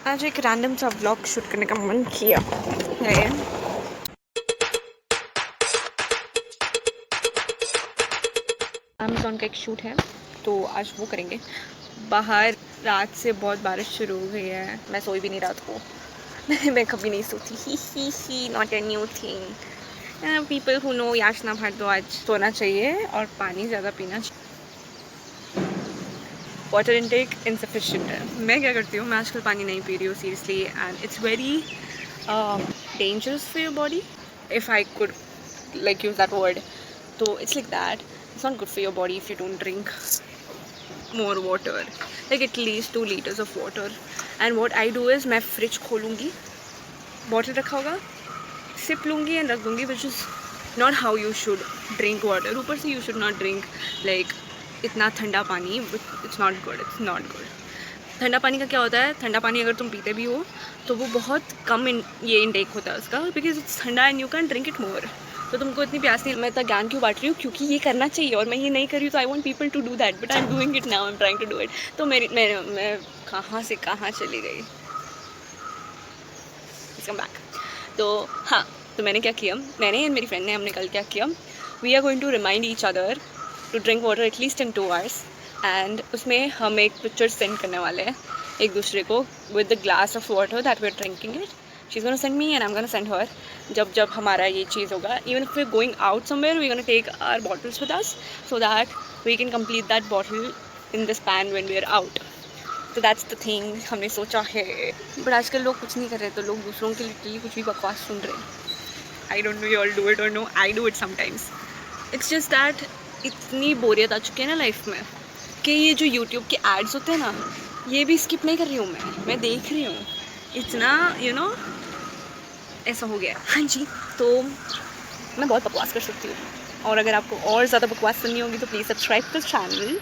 आज एक रैंडम सा व्लॉग शूट करने का मन किया है। अमेज़ॉन का एक शूट है तो आज वो करेंगे। बाहर रात से बहुत बारिश शुरू हो गई है। मैं सोई भी नहीं रात को। मैं कभी नहीं सोती। He not a new thing. People who know Yachna Bhardwaj सोना चाहिए और पानी ज़्यादा पीना चाहिए। वाटर इनटेक इनसफिशिएंट है। मैं क्या करती हूँ, मैं आजकल पानी नहीं पी रही हूँ seriously, and it's very dangerous for your body, if I could like use that word. So it's like that. It's not good for your body if you don't drink more water, like at least 2 liters of water. And what I do is मैं fridge खोलूँगी, bottle रखा होगा, SIP लूँगी and रख दूँगी, which is not how you should drink water. ऊपर से you should not drink like इतना ठंडा पानी. It's not good. It's not good. ठंडा पानी का क्या होता है, ठंडा पानी अगर तुम पीते भी हो तो वो बहुत कम ये इनटेक होता है उसका, बिकॉज इट्स ठंडा and you can drink it more. तो तुमको इतनी प्यास नहीं. मैं इतना ज्ञान क्यों बांट रही हूँ, क्योंकि ये करना चाहिए और मैं ये नहीं कर रही हूँ. तो I want people to do that, but I am doing it now. I am trying to do it. तो मैं कहाँ से कहाँ चली गई. Come back. तो हाँ, तो मैंने क्या किया, मैंने एंड मेरी फ्रेंड ने हमने कल क्या किया, we are going to remind each other to drink water at least in 2 hours. And उसमें हम एक पिक्चर सेंड करने वाले हैं एक दूसरे को with the glass of water that we are drinking it. She is gonna send me and I am gonna send her. जब हमारा ये चीज़ होगा, even if we are going out somewhere, we gonna take our bottles with us so that we can complete that bottle in the span when we are out. तो that's the thing हमने सोचा है. But आजकल लोग कुछ नहीं कर रहे, तो लोग दूसरों के लिए कुछ भी बकवास सुन रहे हैं. I don't know you all do it और no, I do it sometimes. It's just that इतनी बोरियत आ चुकी है ना लाइफ में कि ये जो यूट्यूब के एड्स होते हैं ना, ये भी स्किप नहीं कर रही हूँ मैं देख रही हूँ. इतना ऐसा हो गया. हाँ जी, तो मैं बहुत बकवास कर सकती हूँ. और अगर आपको और ज़्यादा बकवास सुननी होगी तो please subscribe this channel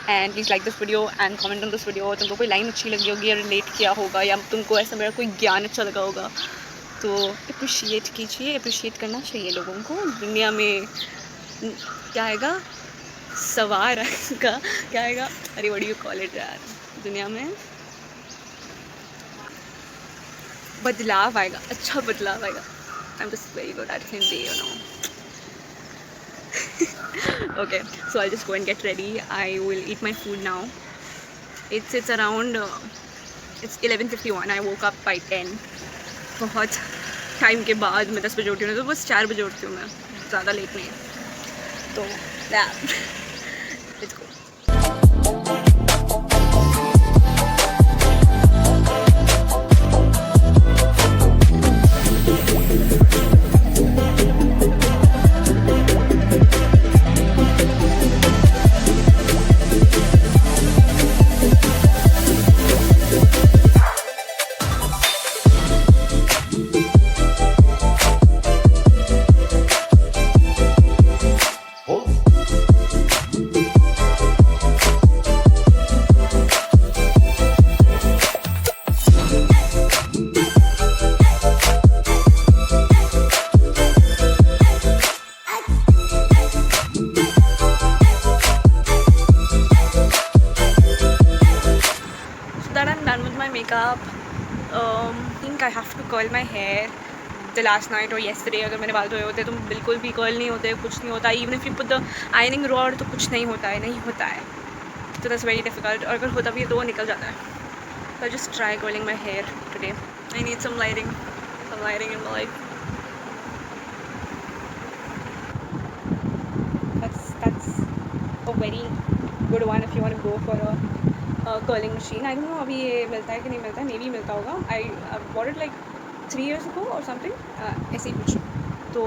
and please like this video and comment on this video. तुमको कोई लाइन अच्छी लगी होगी या रिलेट किया होगा या तुमको ऐसा मेरा कोई ज्ञान अच्छा लगा होगा तो अप्रिशिएट कीजिए. अप्रिशिएट करना चाहिए लोगों को. दुनिया में क्या आएगा, सवार आएगा, क्या आएगा, अरे what do you call it यार, दुनिया में बदलाव आएगा, अच्छा बदलाव आएगा. I am just very good at Hindi, you know. Okay, so I'll just go and get ready. I will eat my food now. It's around it's 11:51. I woke up by 10. बहुत time के बाद. मैं 10 बजे उठी हूँ, तो बस 4 बजे उठती हूँ मैं, ज़्यादा लेट नहीं है. तो let's go. Makeup. Think I have to curl my hair the last night or yesterday. अगर मैंने बाल धोए होते तो बिल्कुल भी कर्ल नहीं होते, कुछ नहीं होता. even if you put the ironing rod तो कुछ नहीं होता है. So that's very difficult. और अगर होता भी है तो वो निकल जाता है. So I'll just try curling my hair today. I need some lighting in my life. That's a very good one if you want to go for a curling machine. I don't no अभी ये मिलता है कि नहीं मिलता है, may be मिलता होगा. I bought it like 3 years ago और समथिंग, ऐसे ही कुछ. तो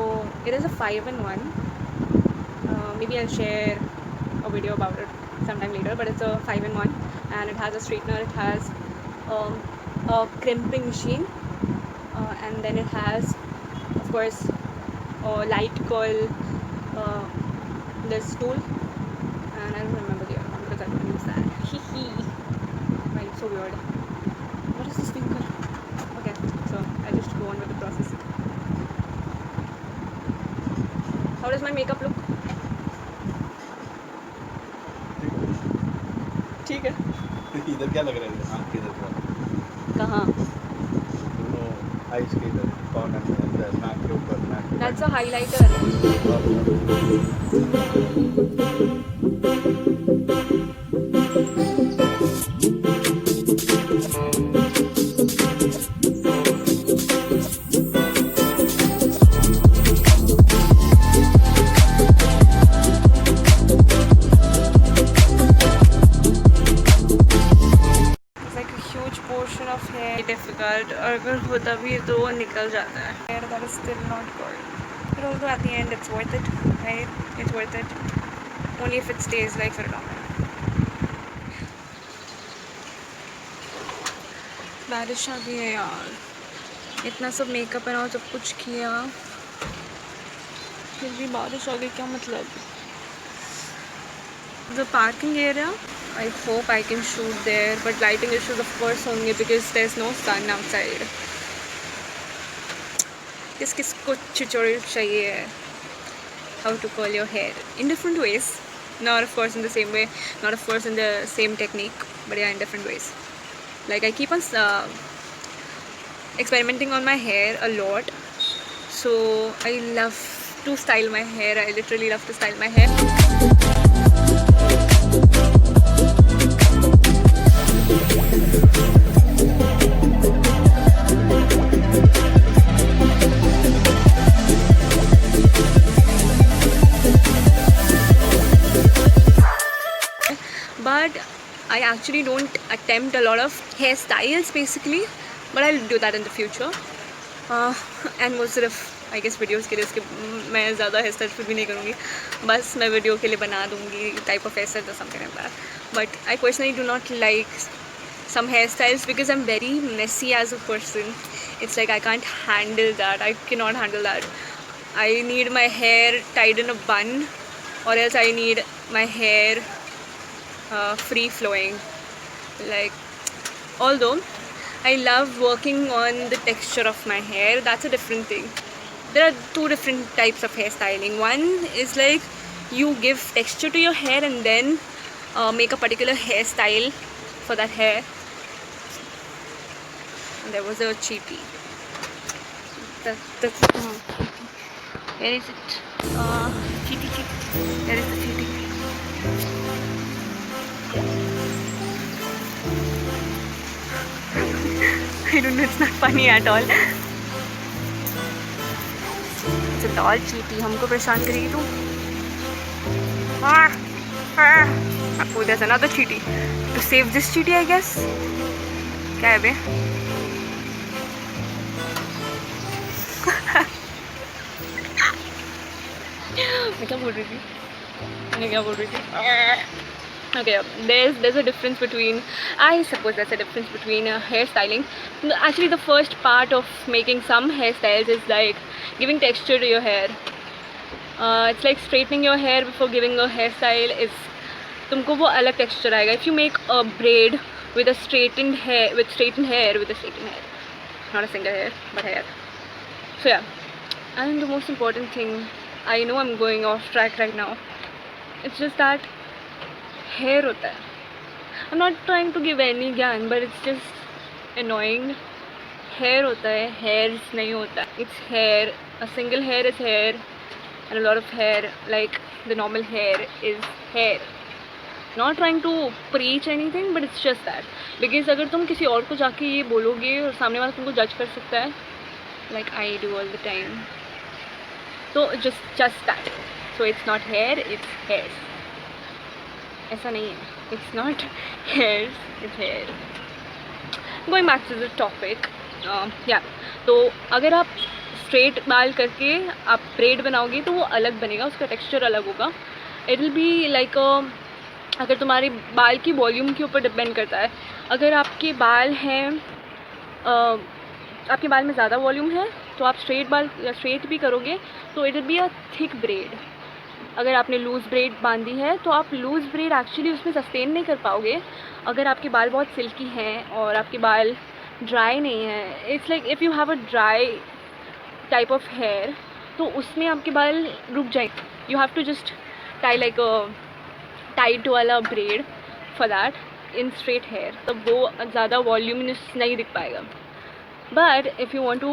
it is a 5-in-1. Maybe I share a video about it sometime later, but it's a 5-in-1 and it has a straightener, it has a crimping machine, and then it has of course a light curl this tool, and I don't remember the other one because I don't use that. Right, so weird. What is this thing called? Okay, so I just go on with the process. How does my makeup look? ठीक है. इधर क्या लग रहा है, आँख के इधर? कहाँ? दोनों आइस के इधर कॉर्नर में अंदर नाक के ऊपर नाक के that's a back। Highlighter. Like a huge portion of hair difficult, और अगर होता भी है तो वो निकल जाता है. Hair that is still not good. But although at the end it's worth it, right? It's worth it. Only if it stays like for long. बारिश आ गई है यार. इतना सब मेकअप है और सब कुछ किया, फिर भी बारिश आ गई. क्या मतलब? The parking area, I hope I can shoot there, but lighting issues of course होंगे because there's no sun outside. किस किस को tutorial चाहिए है how to curl your hair in different ways, not of course in the same way, not of course in the same technique, but yeah, in different ways. Like I keep on experimenting on my hair a lot, so I love to style my hair. I literally love to style my hair. But I actually don't attempt a lot of hairstyles basically, but I'll do that in the future. And वो सिर्फ I guess videos के लिए, इसके मैं ज़्यादा hair style फिर भी नहीं करूँगी, बस मैं वीडियो के लिए बना दूँगी type of hair style something like that. But I personally do not like some hairstyles because I'm very messy as a person. It's like I can't handle that. I cannot handle that. I need my hair tied in a bun, or else I need my hair free flowing. Like, although I love working on the texture of my hair, that's a different thing. There are two different types of hairstyling. One is like you give texture to your hair and then make a particular hairstyle for that hair. And there was a cheaty. Where is it? Cheaty. Where is the cheaty? I don't know, it's not funny at all. It's a doll cheaty. हमको परेशान करेगी तू. Oh, there's another cheaty. To save this cheaty, I guess. क्या है बे? मैं क्या बोल रही थी? Okay, there's a difference between, I suppose there's a difference between hairstyling. Actually, the first part of making some hairstyles is like giving texture to your hair. It's like straightening your hair before giving a hairstyle. Is तुमको वो अलग texture आएगा. If you make a braid with a straightened hair, not a single hair, but hair. So yeah, and the most important thing, I know I'm going off track right now. It's just that hair होता है. I'm not trying to give any ज्ञान, but it's just annoying. Hair होता है, hairs नहीं होता. It's hair. A single hair is hair, and a lot of hair, like the normal hair, is hair. Not trying to preach anything, but it's just that. Because अगर तुम किसी और को जाके ये बोलोगे और सामने वाला तुमको जज कर सकता है, like I do all the time. So just that. So it's not hair, it's hairs. ऐसा नहीं है. It's not hairs, it's hair. Going back to the topic, yeah. तो अगर आप स्ट्रेट बाल करके आप ब्रेड बनाओगे तो वो अलग बनेगा, उसका टेक्सचर अलग होगा. इट विल बी लाइक अगर तुम्हारे बाल की वॉल्यूम के ऊपर डिपेंड करता है. अगर आपके बाल हैं, आपके बाल में ज़्यादा वॉल्यूम है तो आप स्ट्रेट भी करोगे तो it will be a thick bread. अगर आपने लूज़ ब्रेड बांधी है तो आप लूज़ ब्रेड एक्चुअली उसमें सस्टेन नहीं कर पाओगे. अगर आपके बाल बहुत सिल्की हैं और आपके बाल ड्राई नहीं है, it's like if you have a dry type of hair तो उसमें आपके बाल रुक जाएंगे. You have to just tie like a tight वाला braid for that. In straight hair, तब वो ज़्यादा वॉल्यूमिनस नहीं दिख पाएगा. But if you want to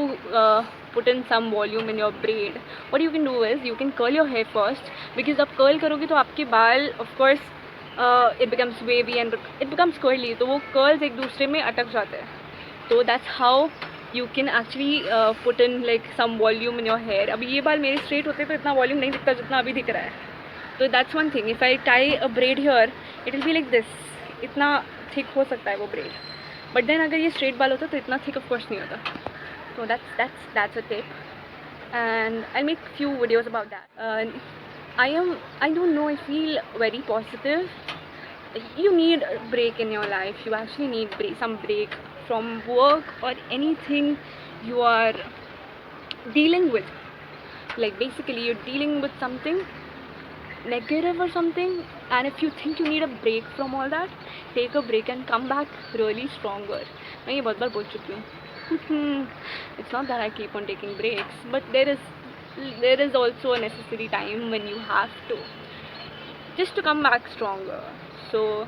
put in some volume in your braid, what you can do is you can curl your hair first, because जब curl करोगे तो आपके बाल of course it becomes wavy and it becomes curly, तो वो curls एक दूसरे में अटक जाते हैं. तो that's how you can actually put in like some volume in your hair. अभी ये बाल मेरे straight होते तो इतना volume नहीं दिखता जितना अभी दिख रहा है. तो that's one thing. If I tie a braid here, it will be like this. इतना thick हो सकता है वो braid. बट देन अगर ये स्ट्रेट बाल होता तो इतना थिक ऑफ कोर्स नहीं होता. तो that's a tip, and I'll make few videos about that. I don't know, I feel very positive. You need a break in your life. You actually need some break from work or anything you are dealing with. Like basically you're dealing with something negative or something, and if you think you need a break from all that, take a break and come back really stronger. मैं ये बहुत बार बोल चुकी हूँ. It's not that I keep on taking breaks, but there is also a necessary time when you have to just to come back stronger. So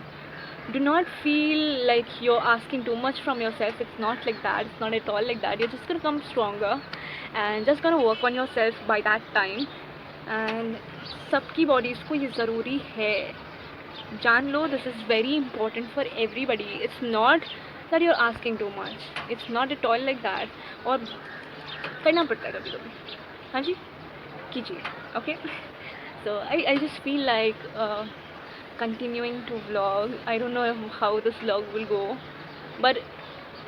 do not feel like you're asking too much from yourself. It's not like that. It's not at all like that. You're just gonna come stronger and just gonna work on yourself by that time. And सबकी bodies को ये ज़रूरी है, जान लो. This is very important for everybody. It's not that you are asking too much. It's not at all like that. और करना पड़ता है कभी कभी. हाँ जी, कीजिए. Okay. So I just feel like continuing to vlog. I don't know how this vlog will go, but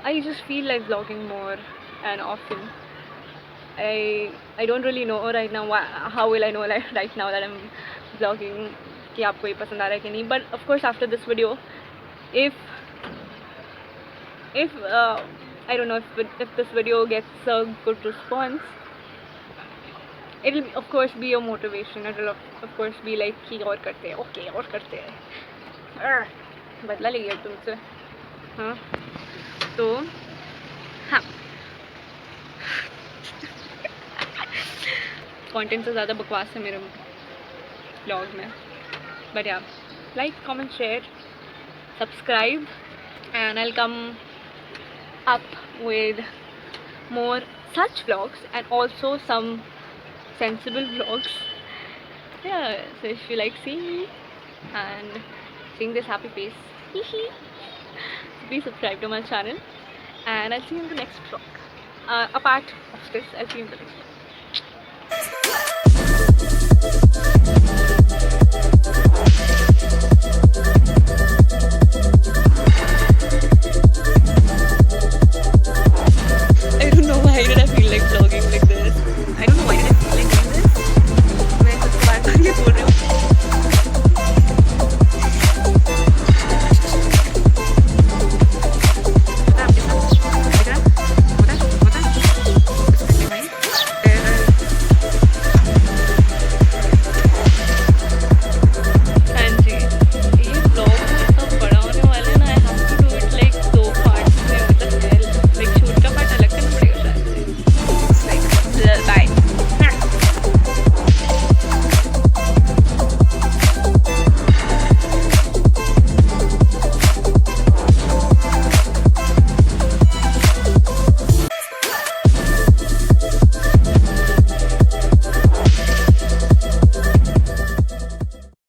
I just feel like vlogging more and often. I don't really know right now how will I know like right now that I'm vlogging कि आपको ये पसंद आ रहा है कि नहीं. But of course after this video, if I don't know if this video gets a good response, it will of course be a motivation. It will of course be like कि और करते हैं, okay और करते हैं. बदला लेंगे तुमसे. हाँ तो हाँ, कंटेंट से ज़्यादा बकवास है मेरे ब्लॉग में. बट या, like, comment, share, subscribe, and I'll come up with more such vlogs and also some sensible vlogs. Yeah, so if you like seeing me and seeing this happy face, so please subscribe to my channel, and I'll see you in the next vlog. A part of this, I'll see you in the next vlog.